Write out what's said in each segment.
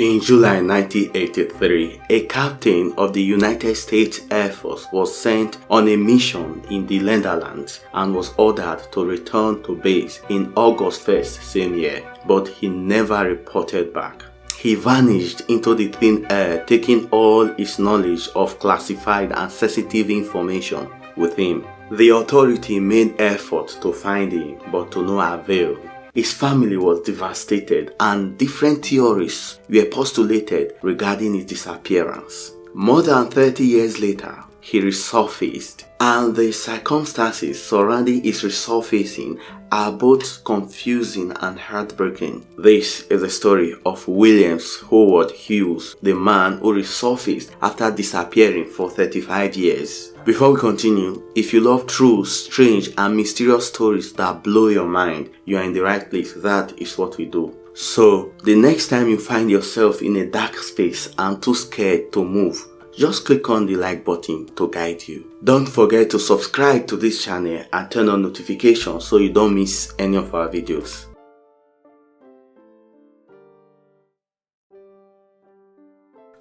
In July 1983, a captain of the United States Air Force was sent on a mission in the Netherlands and was ordered to return to base in August 1st same year, but he never reported back. He vanished into the thin air, taking all his knowledge of classified and sensitive information with him. The authority made efforts to find him, but to no avail. His family was devastated and different theories were postulated regarding his disappearance. More than 30 years later, he resurfaced, and the circumstances surrounding his resurfacing are both confusing and heartbreaking. This is the story of William Howard Hughes, the man who resurfaced after disappearing for 35 years. Before we continue, if you love true, strange and mysterious stories that blow your mind, you are in the right place. That is what we do. So, the next time you find yourself in a dark space and too scared to move, just click on the like button to guide you. Don't forget to subscribe to this channel and turn on notifications so you don't miss any of our videos.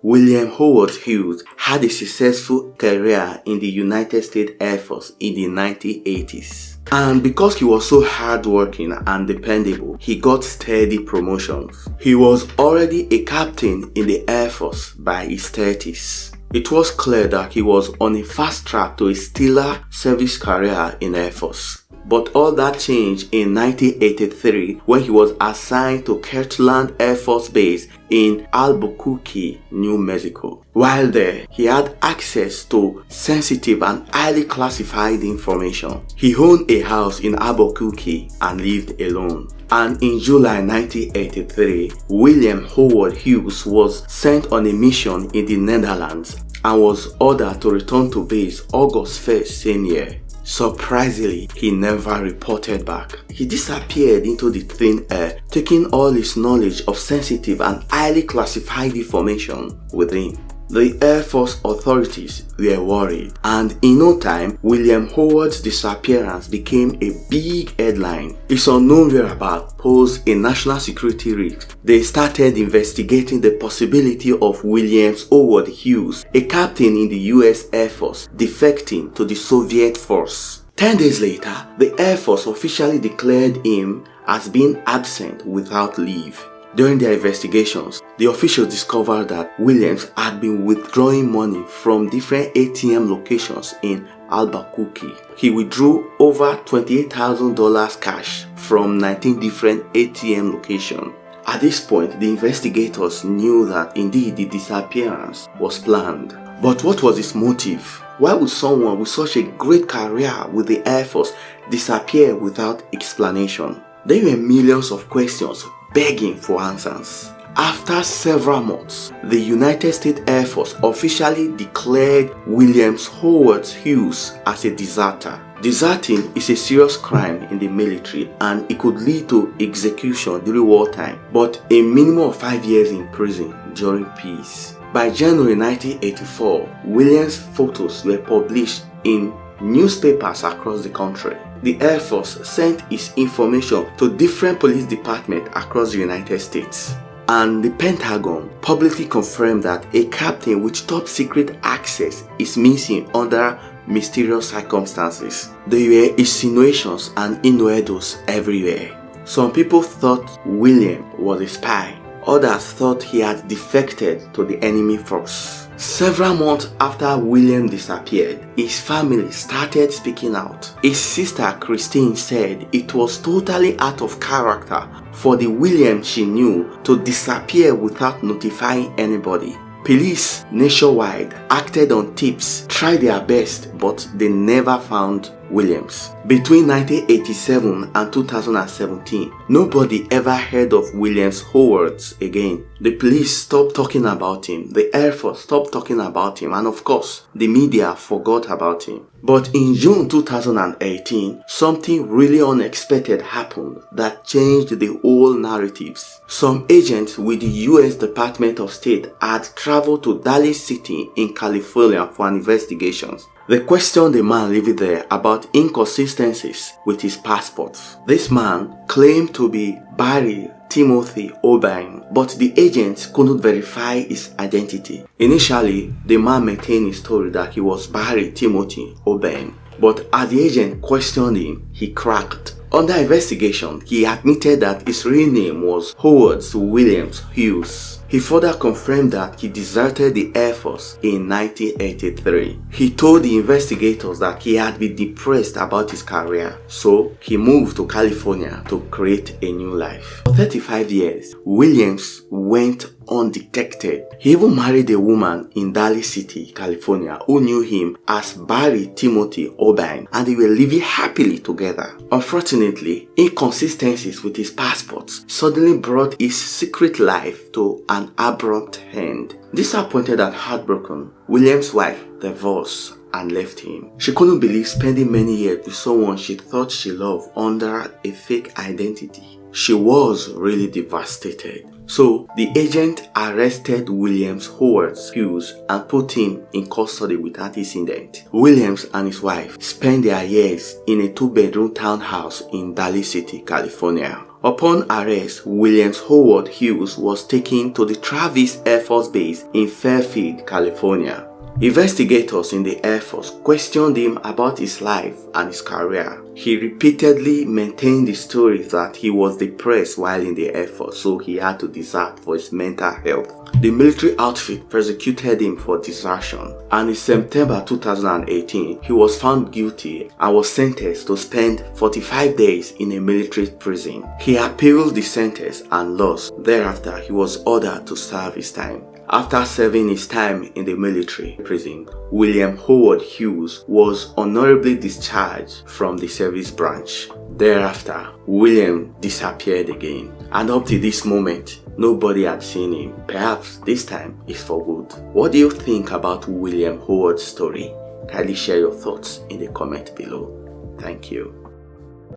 William Howard Hughes had a successful career in the United States Air Force in the 1980s. And because he was so hardworking and dependable, he got steady promotions. He was already a captain in the Air Force by his 30s. It was clear that he was on a fast track to a stellar service career in Air Force. But all that changed in 1983 when he was assigned to Kirtland Air Force Base in Albuquerque, New Mexico. While there, he had access to sensitive and highly classified information. He owned a house in Albuquerque and lived alone. And in July 1983, William Howard Hughes was sent on a mission in the Netherlands and was ordered to return to base August 1st same year. Surprisingly, he never reported back. He disappeared into the thin air, taking all his knowledge of sensitive and highly classified information with him. The Air Force authorities were worried, and in no time, William Howard's disappearance became a big headline. His unknown whereabouts posed a national security risk. They started investigating the possibility of William Howard Hughes, a captain in the US Air Force, defecting to the Soviet force. 10 days later, the Air Force officially declared him as being absent without leave. During their investigations, the officials discovered that Williams had been withdrawing money from different ATM locations in Albuquerque. He withdrew over $28,000 cash from 19 different ATM locations. At this point, the investigators knew that indeed the disappearance was planned. But what was his motive? Why would someone with such a great career with the Air Force disappear without explanation? There were millions of questions begging for answers. After several months, the United States Air Force officially declared William Howard Hughes as a deserter. Deserting is a serious crime in the military and it could lead to execution during wartime, but a minimum of 5 years in prison during peace. By January 1984, Williams' photos were published in newspapers across the country. The Air Force sent its information to different police departments across the United States. And the Pentagon publicly confirmed that a captain with top secret access is missing under mysterious circumstances. There were insinuations and innuendos everywhere. Some people thought William was a spy. Others thought he had defected to the enemy force. Several months after William disappeared, his family started speaking out. His sister Christine said it was totally out of character for the William she knew to disappear without notifying anybody. Police nationwide acted on tips, tried their best, but they never found Williams. Between 1987 and 2017, nobody ever heard of Williams Howard again. The police stopped talking about him, the Air Force stopped talking about him, and of course, the media forgot about him. But in June 2018, something really unexpected happened that changed the whole narratives. Some agents with the US Department of State had traveled to Daly City in California for an investigation. They questioned the man living there about inconsistencies with his passport. This man claimed to be Barry Timothy O'Brien, but the agents couldn't verify his identity. Initially, the man maintained his story that he was Barry Timothy O'Brien, but as the agent questioned him, he cracked. Under investigation, he admitted that his real name was Howard Williams Hughes. He further confirmed that he deserted the Air Force in 1983. He told the investigators that he had been depressed about his career, so he moved to California to create a new life. For 35 years, Williams went undetected. He even married a woman in Daly City, California, who knew him as Barry Timothy O'Brien, and they were living happily together. Unfortunately, inconsistencies with his passports suddenly brought his secret life to an abrupt end. Disappointed and heartbroken, Williams' wife divorced and left him. She couldn't believe spending many years with someone she thought she loved under a fake identity. She was really devastated. So the agent arrested Williams Howard Hughes and put him in custody without incident. Williams and his wife spent their years in a 2-bedroom townhouse in Daly City, California. Upon arrest, Williams Howard Hughes was taken to the Travis Air Force Base in Fairfield, California. Investigators in the Air Force questioned him about his life and his career. He repeatedly maintained the story that he was depressed while in the Air Force, so he had to desert for his mental health. The military outfit persecuted him for desertion, and in September 2018, he was found guilty and was sentenced to spend 45 days in a military prison. He appealed the sentence and lost. Thereafter, he was ordered to serve his time. After serving his time in the military prison, William Howard Hughes was honorably discharged from the service branch. Thereafter, William disappeared again, and up to this moment, nobody had seen him. Perhaps this time is for good. What do you think about William Howard's story? Kindly share your thoughts in the comment below. Thank you.